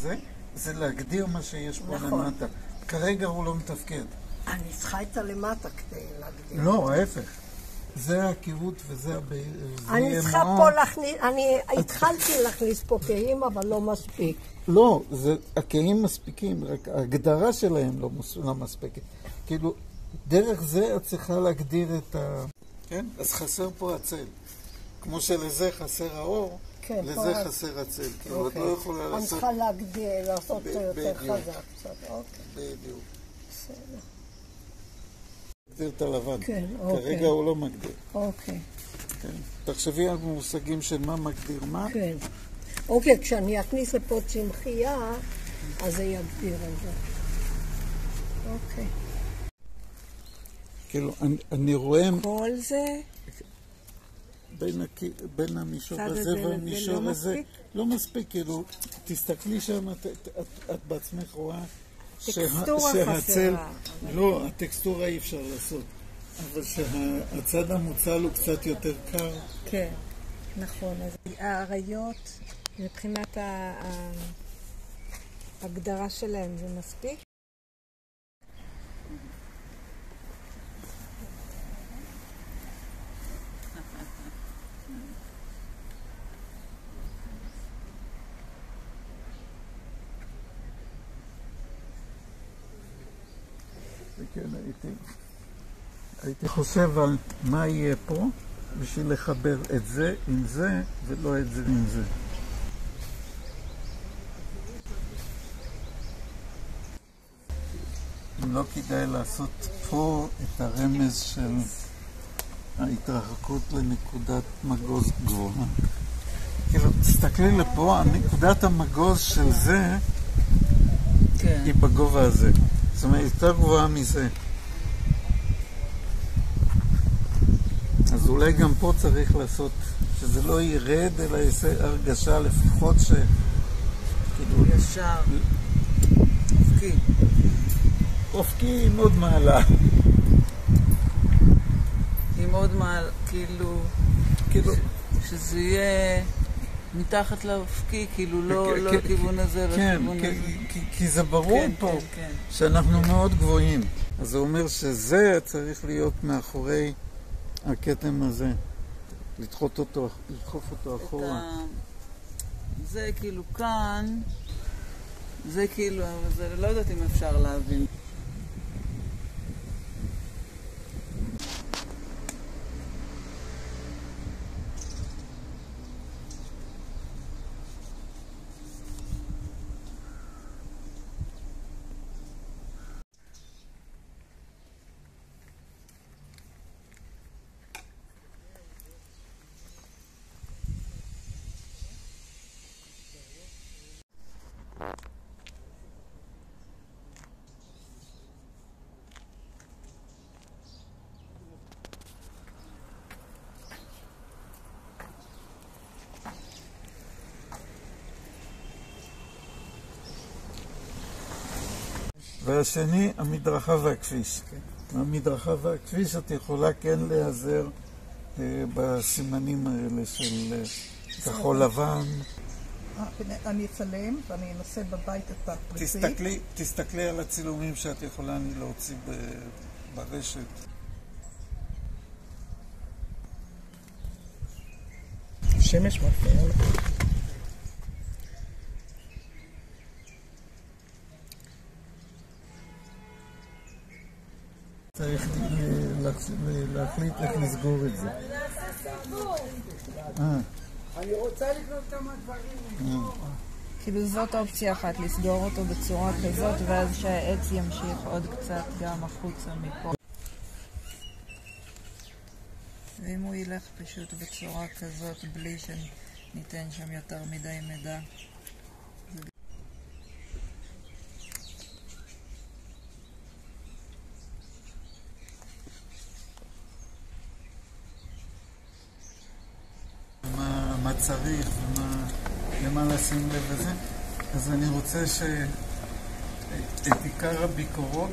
זה, זה להגדיר מה שיש פה למטה. כרגע הוא לא מתפקד. אני צריכה את הלמטה כדי להגדיר. לא, ההפך. זה הקירות וזה... אני צריכה פה להכניס, אני התחלתי להכניס פה קהים, אבל לא מספיק. לא, הקהים מספיקים, רק ההגדרה שלהם לא מספקת. כאילו, דרך זה את צריכה להגדיר את ה... כן? אז חסר פה הצל. כמו שלזה חסר האור, לזה חסר הצל. כאילו, את לא יכולה לעשות... אני צריכה להגדיר, לעשות יותר חזק קצת. בדיוק. בסדר. מגדיר את הלבן. כן, כרגע הוא לא מגדיר. אוקיי. כן. תחשבי על מושגים של מה מגדיר מה. כן. אוקיי, כשאני אכניס לפה צמחייה, אז זה יגדיר את זה. אוקיי. כאילו, אני רואה... כל זה... בין המישור הזה והמישור הזה. לא מספיק, כאילו, תסתכלי שם, את בעצמך רואה שהצל... לא, הטקסטורה אי אפשר לעשות. אבל שהצד המוצל הוא קצת יותר קר. כן, נכון. אז העריות, מבחינת ההגדרה שלהם, זה מספיק? כן, הייתי חושב על מה יהיה פה בשביל לחבר את זה עם זה ולא את זה עם זה. אם לא כדאי לעשות פה את הרמז של ההתרחקות לנקודת מגוז גבוהה. כאילו, תסתכלי לפה, נקודת המגוז של זה היא בגובה הזה. זאת אומרת, יותר גבוהה מזה. אז אולי גם פה צריך לעשות, שזה לא ירד, אלא יעשה הרגשה לפחות ש... כאילו... ישר. אופקי. אופקי עם עוד מעלה. עם עוד מעלה, כאילו... שזה יהיה... מתחת לאופקי, כאילו לא לכיוון הזה, לכיוון הזה. כי זה ברור פה שאנחנו מאוד גבוהים. אז זה אומר שזה צריך להיות מאחורי הכתם הזה. לדחוף אותו אחורה. זה כאילו כאן, זה כאילו, לא יודעת אם אפשר להבין. והשני, המדרכה והכביש. המדרכה והכביש את יכולה כן להיעזר בסימנים האלה של כחול לבן. אני אצלם ואני אנסה בבית את הפריטי. תסתכלי על הצילומים שאת יכולה להוציא ברשת. שמש מפריעה לך. צריך להחליט איך לסגור את זה. אני רוצה לקנות כמה דברים. כאילו זאת אופציה אחת, לסגור אותו בצורה כזאת, ואז שהעץ ימשיך עוד קצת גם החוצה מפה. ואם הוא ילך פשוט בצורה כזאת, בלי שניתן שם יותר מדי מידע. מה צריך ולמה לשים לב וזה. אז אני רוצה שאת עיקר הביקורות